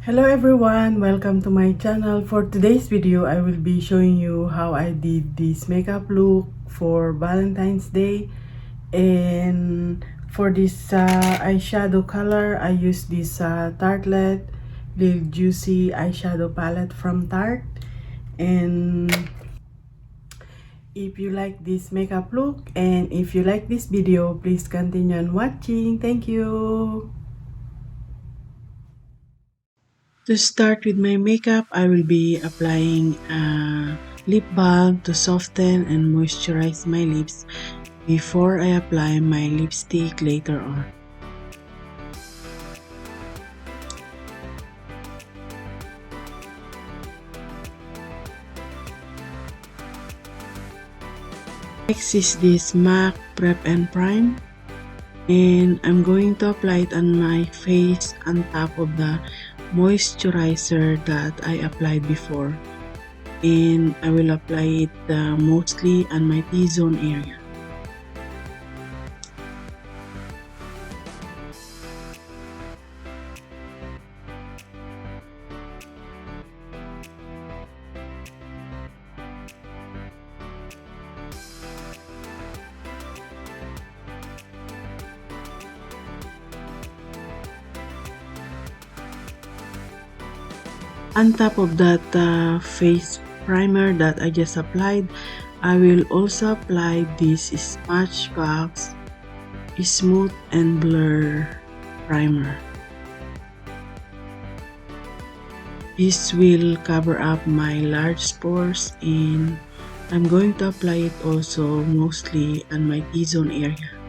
Hello everyone, welcome to my channel. For today's video, I will be showing you how I did this makeup look for Valentine's Day. And for this eyeshadow color, I use this Tartelette Lil Juicy eyeshadow palette from Tarte. And if you like this makeup look and if you like this video, please continue on watching. Thank you. To start with my makeup, I will be applying a lip balm to soften and moisturize my lips before I apply my lipstick later on. Next is this MAC Prep and Prime, and I'm going to apply it on my face on top of the moisturizer that I applied before, and I will apply it mostly on my T-zone area. On top of that face primer that I just applied, I will also apply this Smashbox Smooth and Blur Primer. This will cover up my large pores, and I'm going to apply it also mostly on my T-zone area.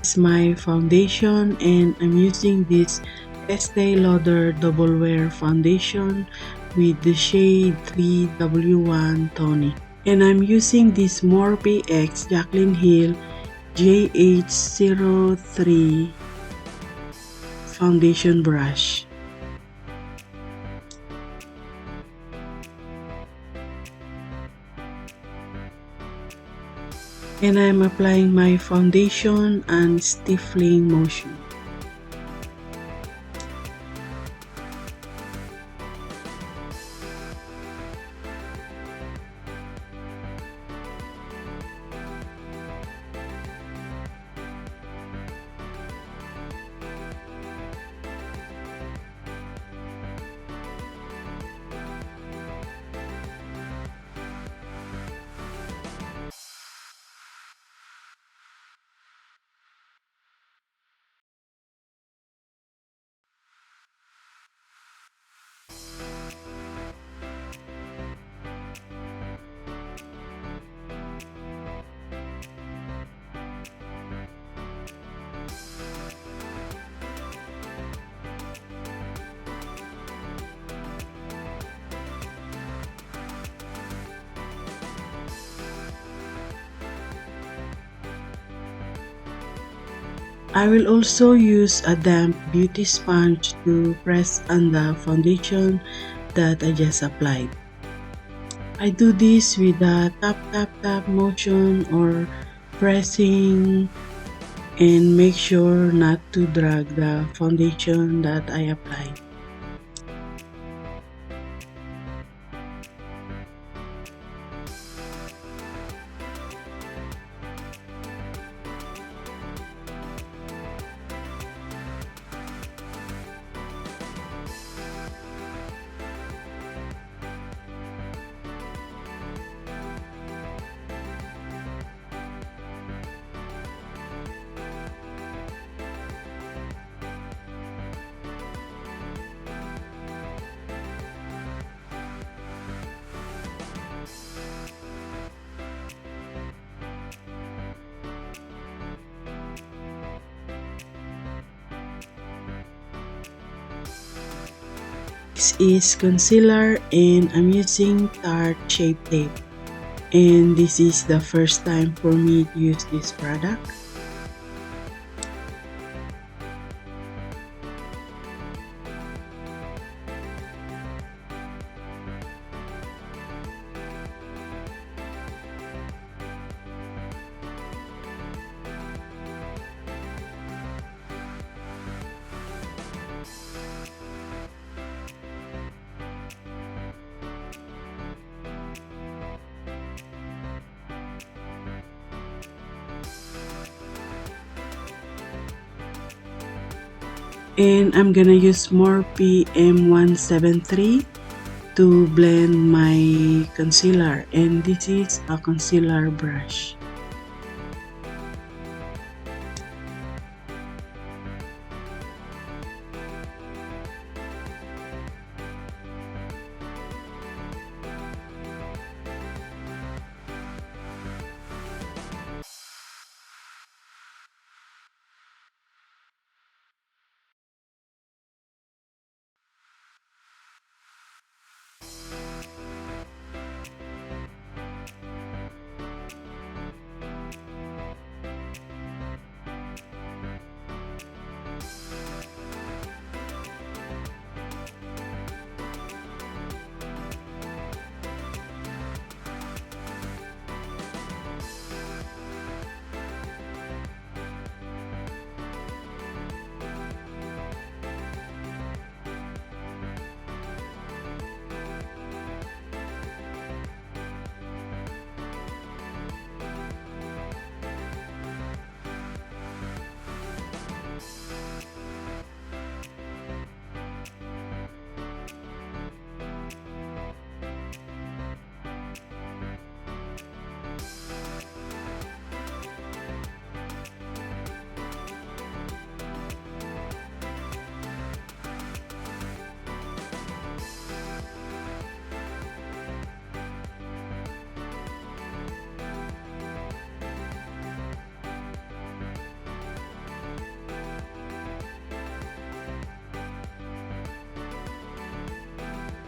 This is my foundation, and I'm using this Estee Lauder Double Wear Foundation with the shade 3W1 Tonic. And I'm using this Morphe X Jaclyn Hill JH03 foundation brush. And I'm applying my foundation and stiffling motion. I will also use a damp beauty sponge to press on the foundation that I just applied. I do this with a tap motion or pressing, and make sure not to drag the foundation that I applied. Next is concealer, and I'm using Tarte Shape Tape. And this is the first time for me to use this product. And I'm gonna use more PM173 to blend my concealer, and this is a concealer brush.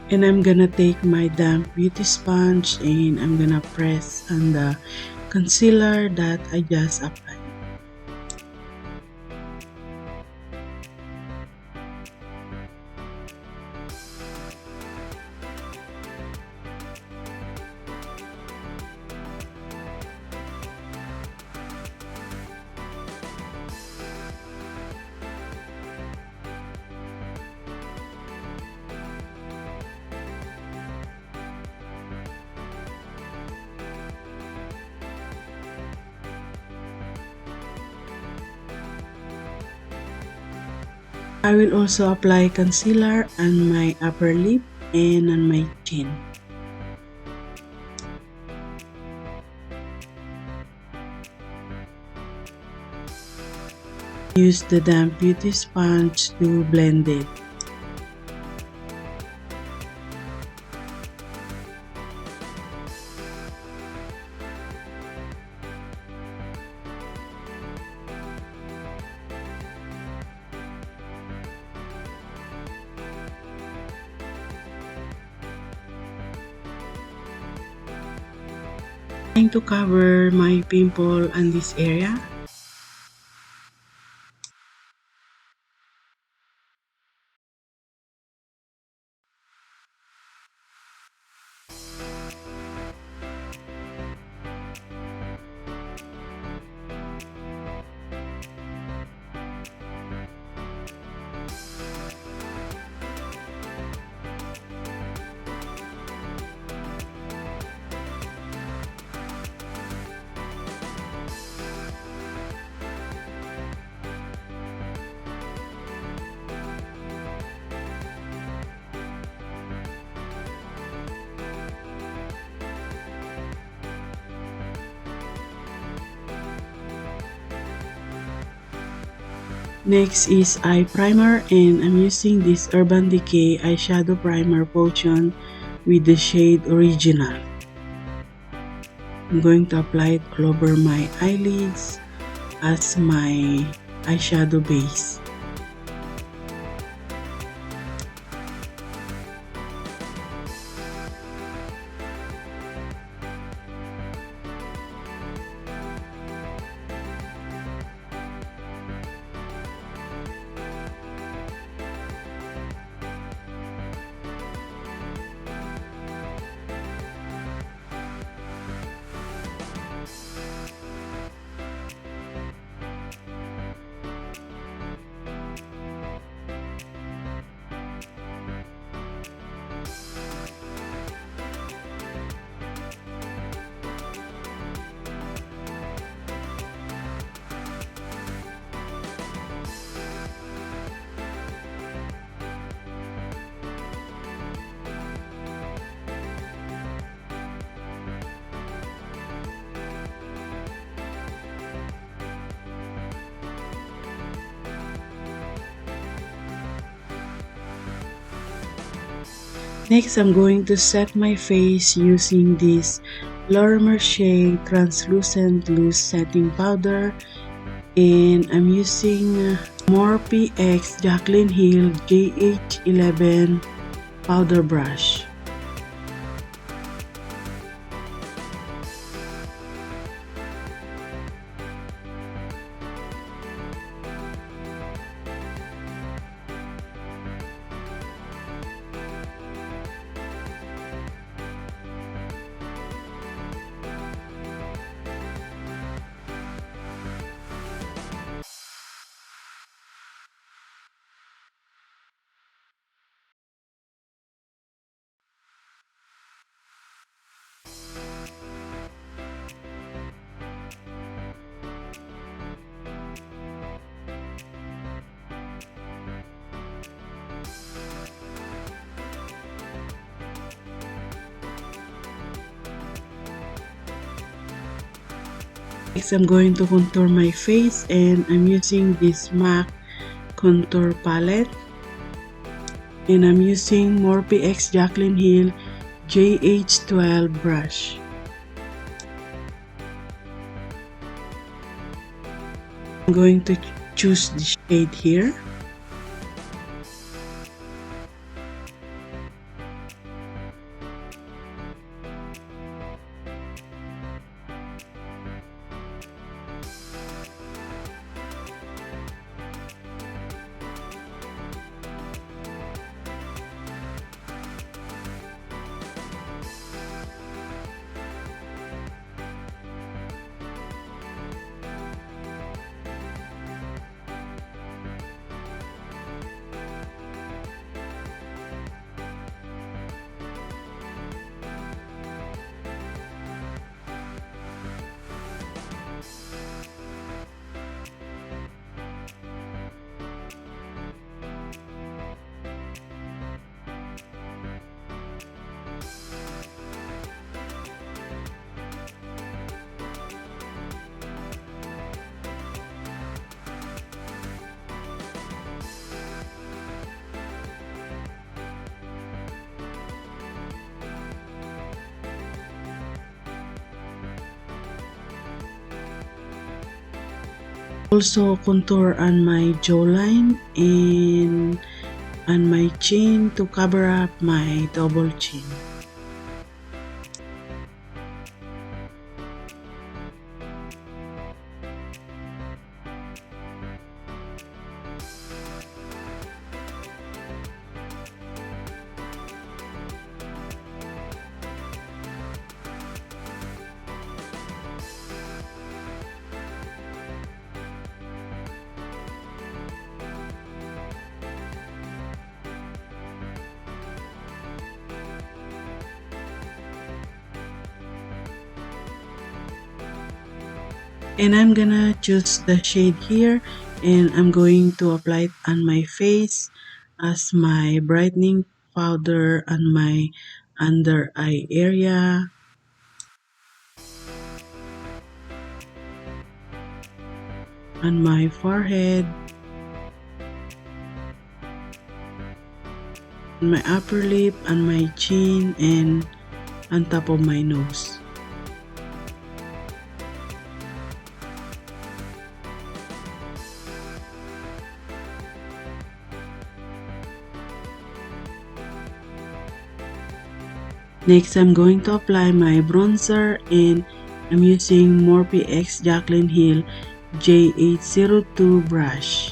And I'm gonna take my damp beauty sponge and I'm gonna press on the concealer that I just applied. I will also apply concealer on my upper lip and on my chin. Use the damp beauty sponge to blend it. Trying to cover my pimple on this area. Next is eye primer, and I'm using this Urban Decay eyeshadow primer potion with the shade Original. I'm going to apply it all over my eyelids as my eyeshadow base. Next, I'm going to set my face using this Laura Mercier translucent loose setting powder, and I'm using Morphe X Jaclyn Hill JH11 powder brush. Next, I'm going to contour my face, and I'm using this MAC contour palette, and I'm using Morphe X Jaclyn Hill JH12 brush. I'm going to choose the shade here. Also contour on my jawline and on my chin to cover up my double chin. And I'm gonna choose the shade here, and I'm going to apply it on my face as my brightening powder on my under eye area, on my forehead, on my upper lip, on my chin, and on top of my nose. Next, I'm going to apply my bronzer, and I'm using Morphe X Jaclyn Hill J802 brush.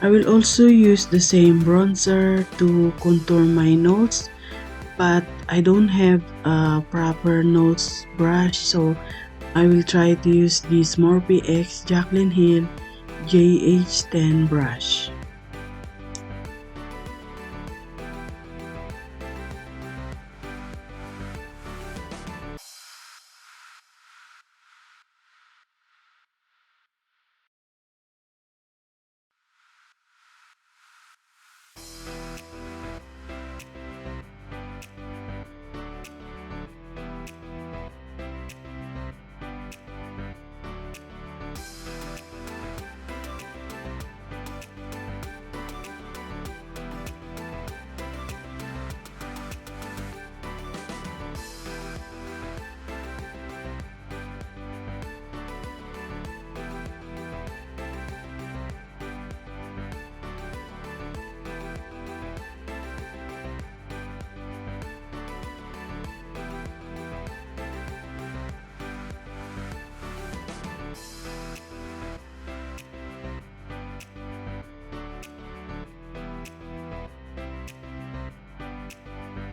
I will also use the same bronzer to contour my nose, but I don't have a proper nose brush, so I will try to use this Morphe X Jaclyn Hill JH10 brush.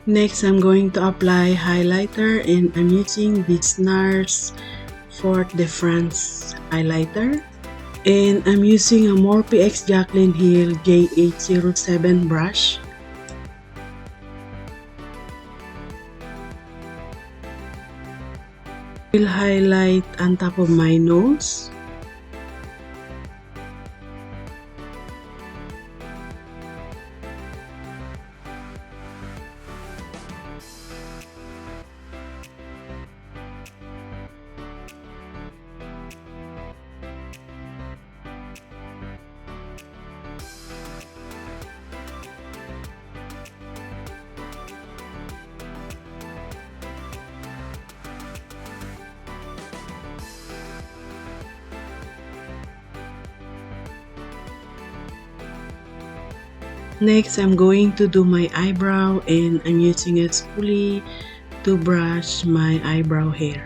Next, I'm going to apply highlighter, and I'm using this NARS Fort de France highlighter. And I'm using a Morphe X Jaclyn Hill J807 brush. Will highlight on top of my nose. Next, I'm going to do my eyebrow, and I'm using a spoolie to brush my eyebrow hair.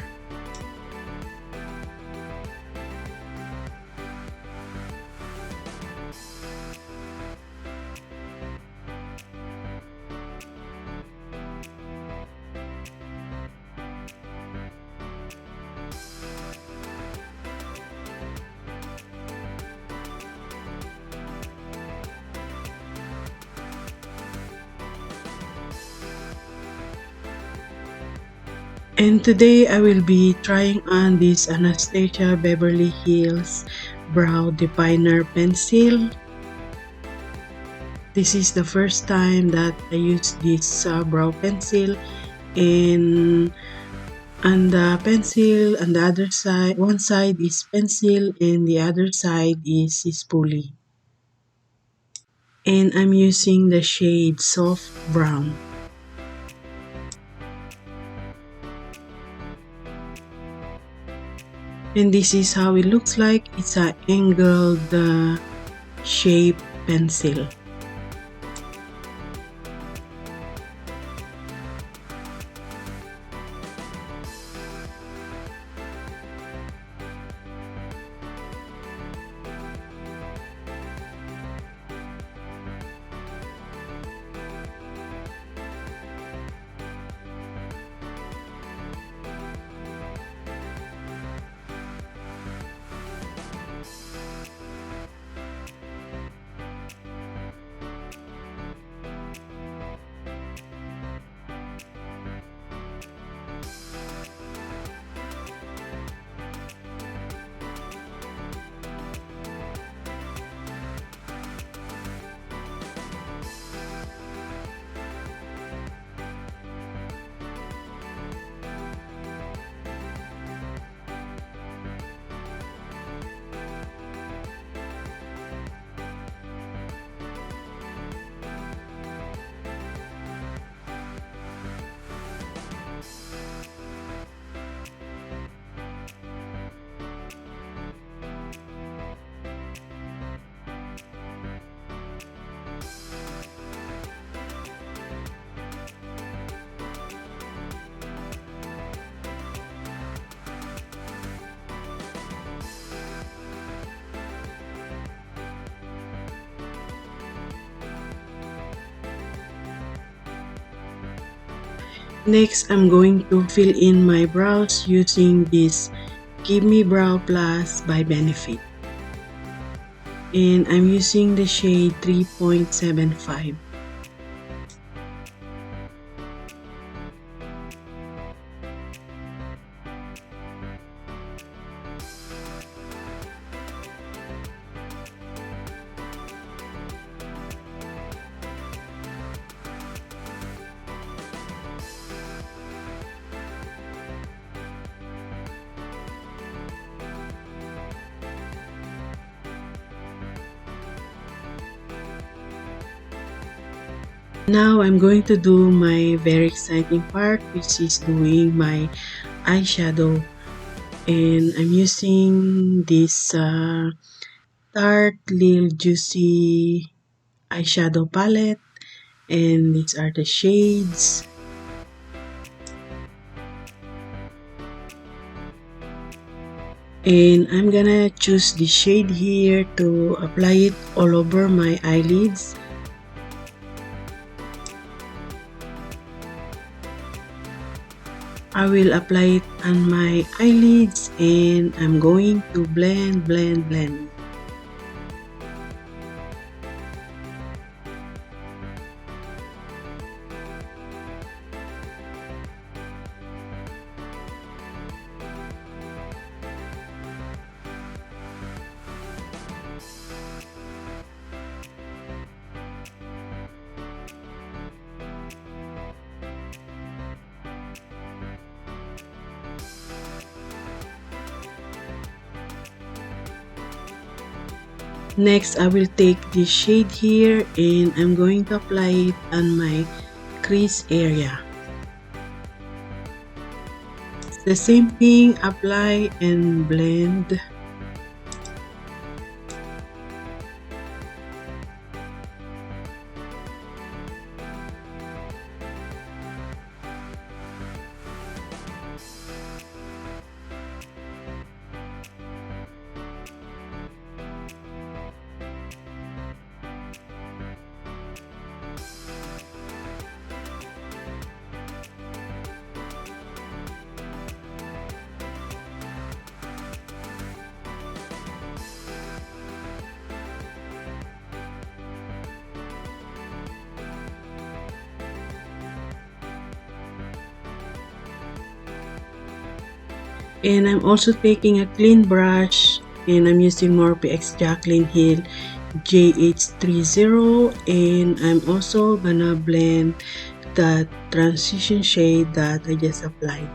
And today I will be trying on this Anastasia Beverly Hills Brow Definer Pencil. This is the first time that I use this brow pencil, and on the pencil on the other side, one side is pencil and the other side is spoolie. And I'm using the shade Soft Brown. And this is how it looks like. It's an angled shape pencil. Next, I'm going to fill in my brows using this Give Me Brow Plus by Benefit. And I'm using the shade 3.75. Now I'm going to do my very exciting part, which is doing my eyeshadow. And I'm using this Tarte Lil Juicy eyeshadow palette. And these are the shades. And I'm gonna choose the shade here to apply it all over my eyelids. I will apply it on my eyelids and I'm going to blend. Next, I will take this shade here and I'm going to apply it on my crease area. The same thing, apply and blend. And I'm also taking a clean brush and I'm using Morphe X Jaclyn Hill JH30 and I'm also gonna blend that transition shade that I just applied.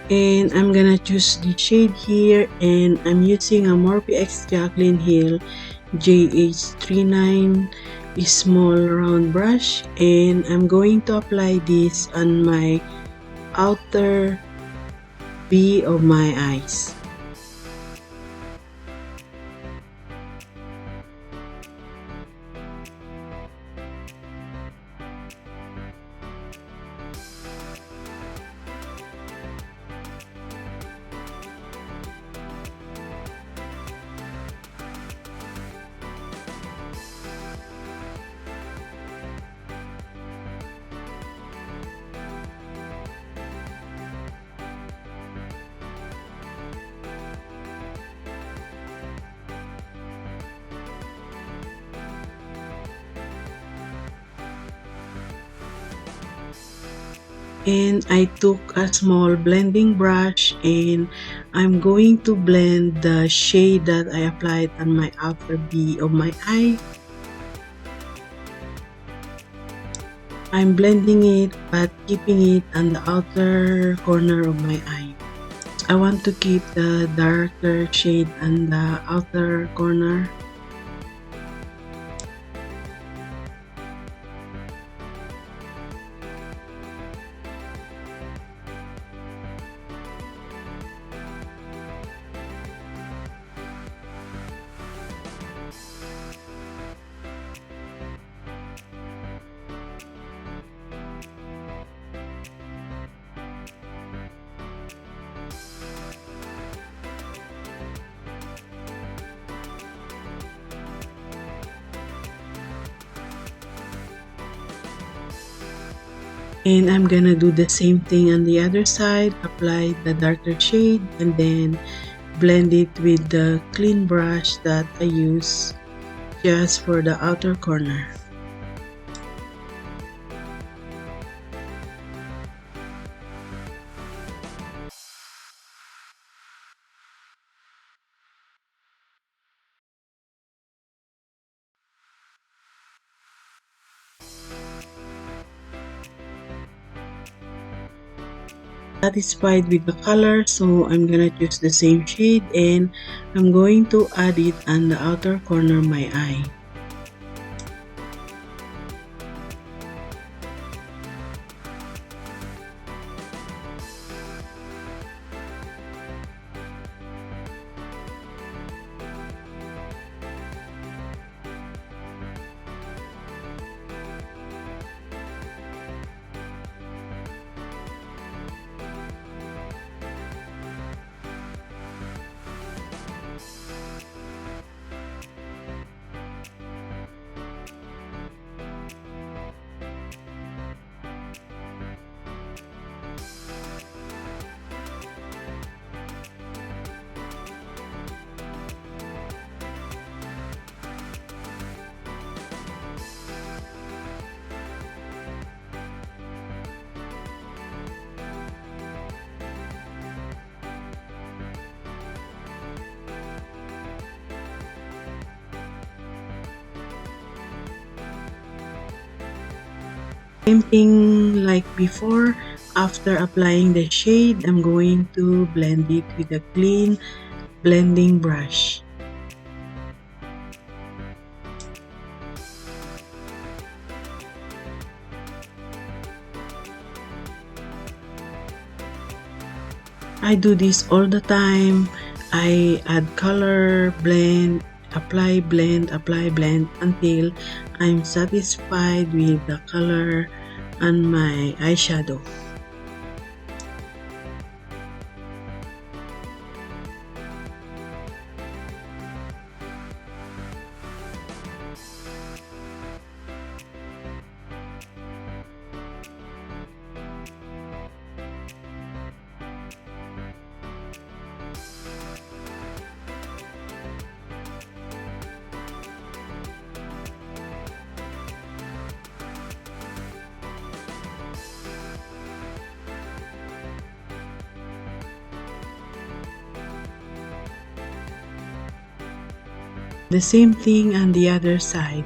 And I'm gonna choose the shade here and I'm using a Morphe X Jaclyn Hill JH39 small round brush and I'm going to apply this on my outer V of my eyes. And I took a small blending brush and I'm going to blend the shade that I applied on my outer B of my eye. I'm blending it but keeping it on the outer corner of my eye. I want to keep the darker shade on the outer corner. And I'm gonna do the same thing on the other side, apply the darker shade and then blend it with the clean brush that I use just for the outer corner. Satisfied with the color, so I'm gonna choose the same shade and I'm going to add it on the outer corner of my eye. Same thing like before, after applying the shade, I'm going to blend it with a clean blending brush. I do this all the time. I add color, apply, blend until I'm satisfied with the color on my eyeshadow. The same thing on the other side.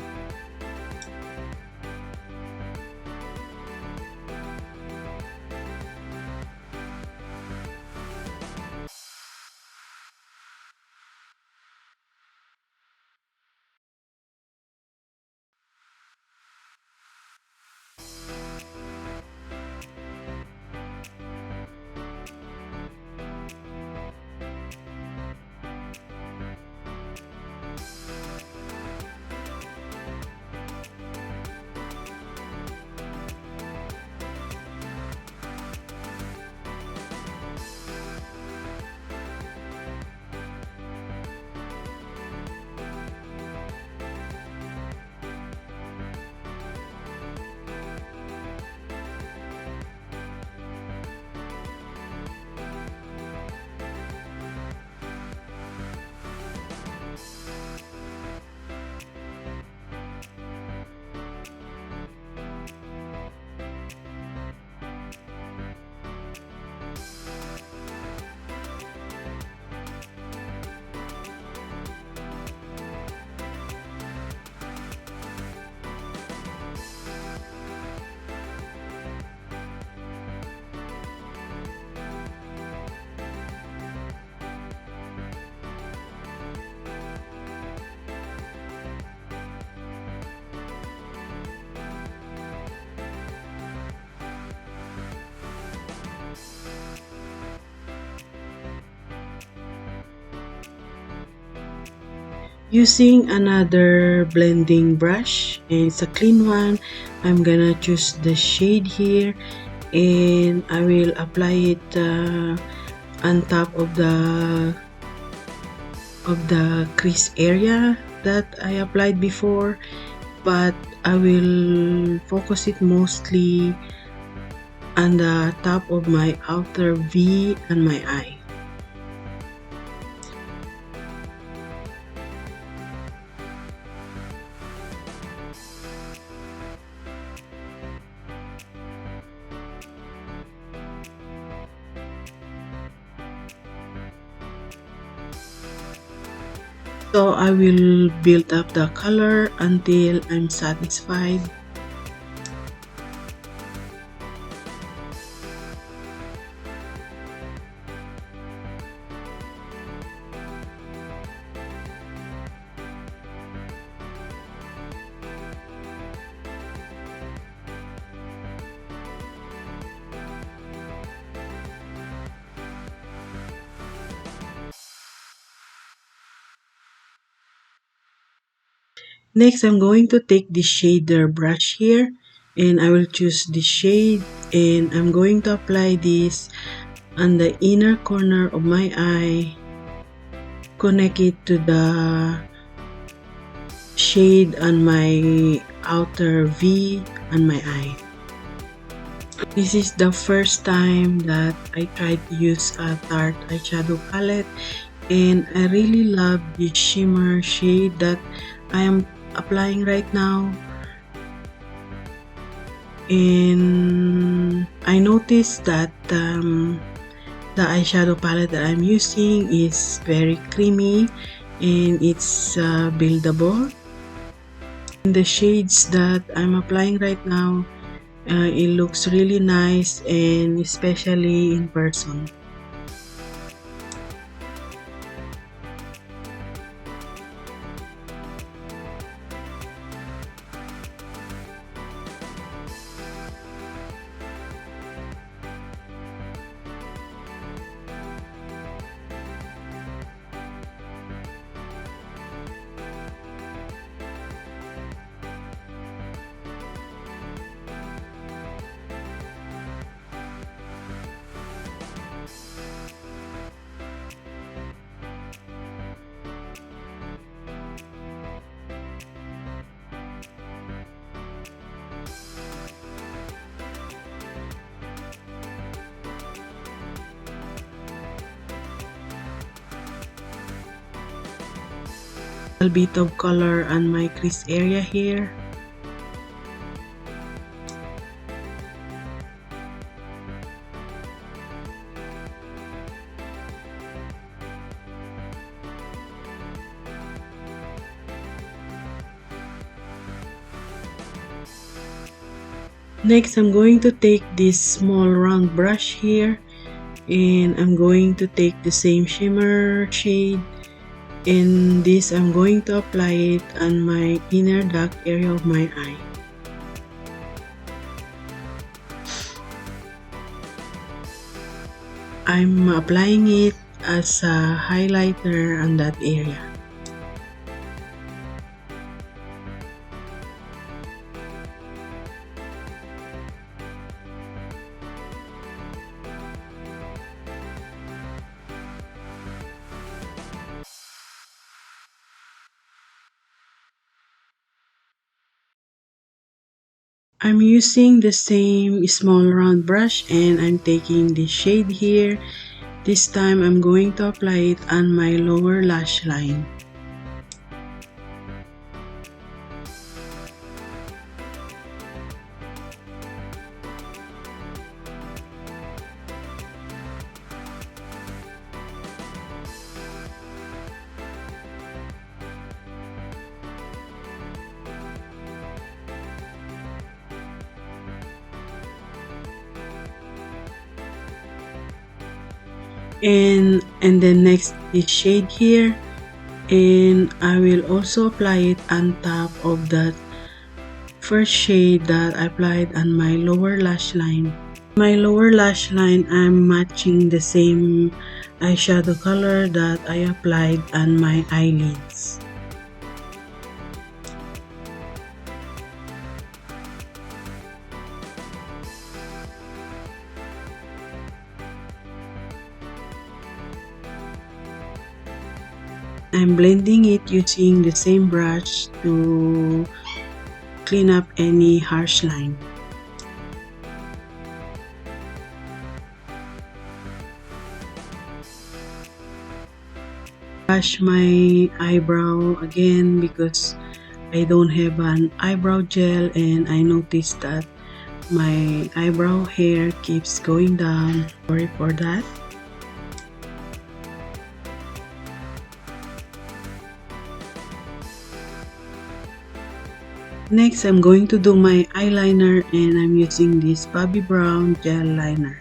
Using another blending brush, and it's a clean one, I'm gonna choose the shade here and I will apply it on top of the crease area that I applied before, but I will focus it mostly on the top of my outer V and my eye. So I will build up the color until I'm satisfied. Next, I'm going to take the shader brush here and I will choose the shade and I'm going to apply this on the inner corner of my eye, connect it to the shade on my outer V on my eye. This is the first time that I tried to use a Tarte eyeshadow palette and I really love the shimmer shade that I am applying right now. And I noticed that the eyeshadow palette that I'm using is very creamy and it's buildable. And the shades that I'm applying right now, it looks really nice, and especially in person. A bit of color on my crease area here. Next, I'm going to take this small round brush here and I'm going to take the same shimmer shade, and this I'm going to apply it on my inner dark area of my eye. I'm applying it as a highlighter on that area. I'm using the same small round brush and I'm taking the shade here. This time I'm going to apply it on my lower lash line. And then next this shade here, and I will also apply it on top of that first shade that I applied on my lower lash line. My lower lash line, I'm matching the same eyeshadow color that I applied on my eyelids. I'm blending it using the same brush to clean up any harsh line. Brush my eyebrow again because I don't have an eyebrow gel, and I noticed that my eyebrow hair keeps going down. Sorry for that. Next, I'm going to do my eyeliner, and I'm using this Bobbi Brown gel liner.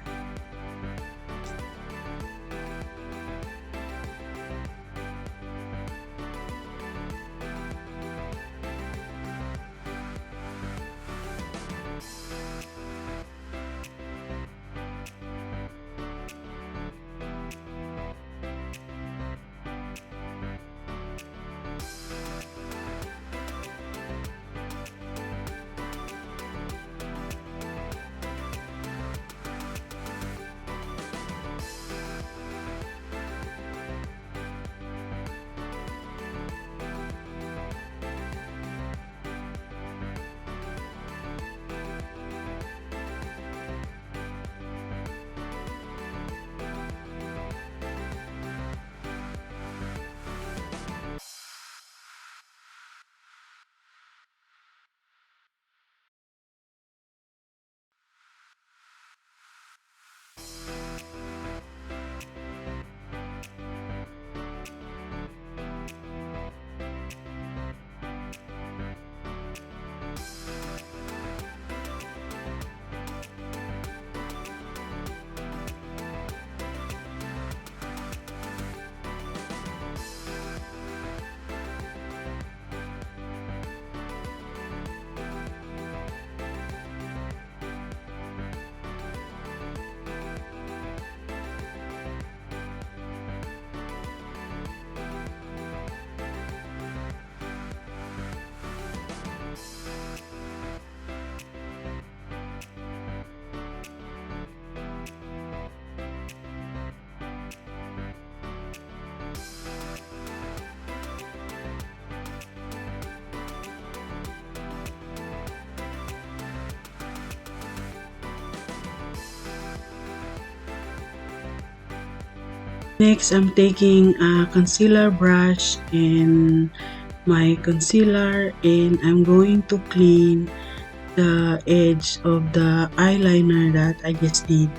Next, I'm taking a concealer brush and my concealer, and I'm going to clean the edge of the eyeliner that I just did.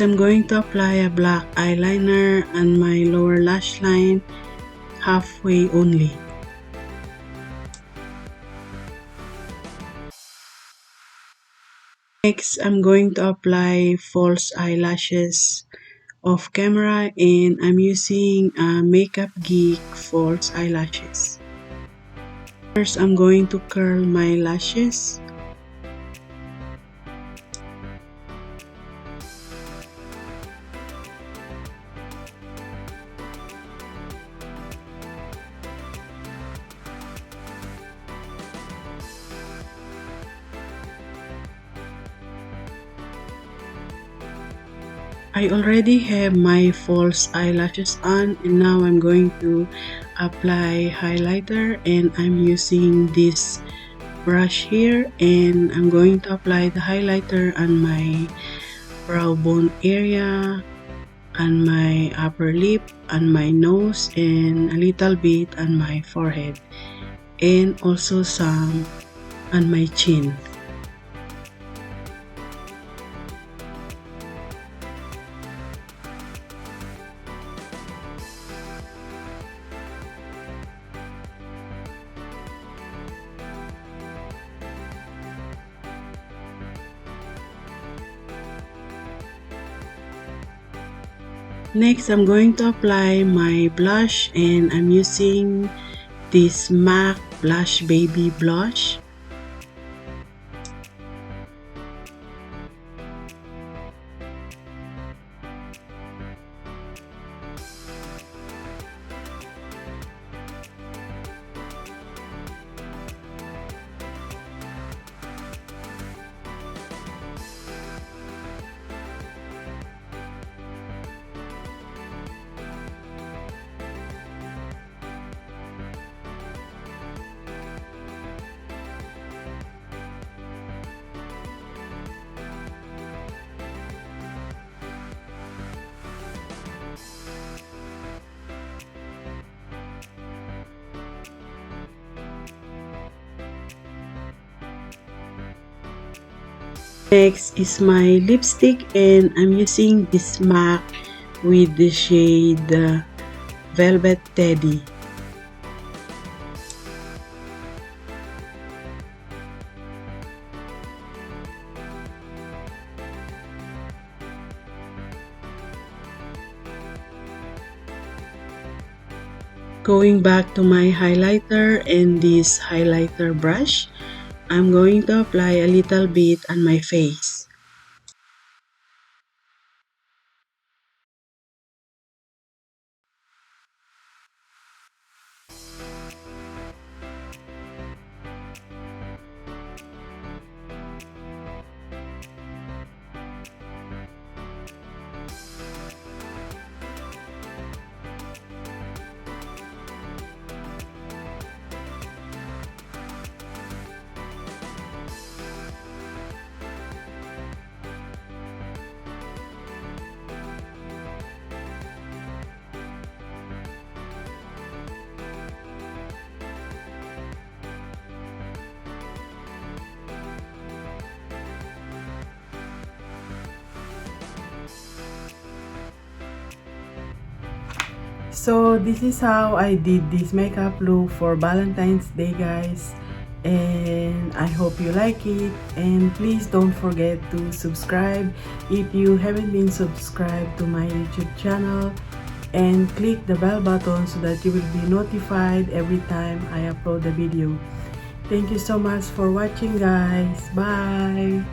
I'm going to apply a black eyeliner on my lower lash line, halfway only. Next, I'm going to apply false eyelashes off camera, and I'm using a Makeup Geek false eyelashes. First, I'm going to curl my lashes. I already have my false eyelashes on, and now I'm going to apply highlighter, and I'm using this brush here, and I'm going to apply the highlighter on my brow bone area, on my upper lip, on my nose, and a little bit on my forehead, and also some on my chin. Next, I'm going to apply my blush, and I'm using this MAC Blush Baby Blush. Next is my lipstick, and I'm using this MAC with the shade Velvet Teddy. Going back to my highlighter and this highlighter brush, I'm going to apply a little bit on my face. So this is how I did this makeup look for Valentine's Day, guys, and I hope you like it. And please don't forget to subscribe if you haven't been subscribed to my YouTube channel, and click the bell button so that you will be notified every time I upload a video. Thank you so much for watching, guys. Bye.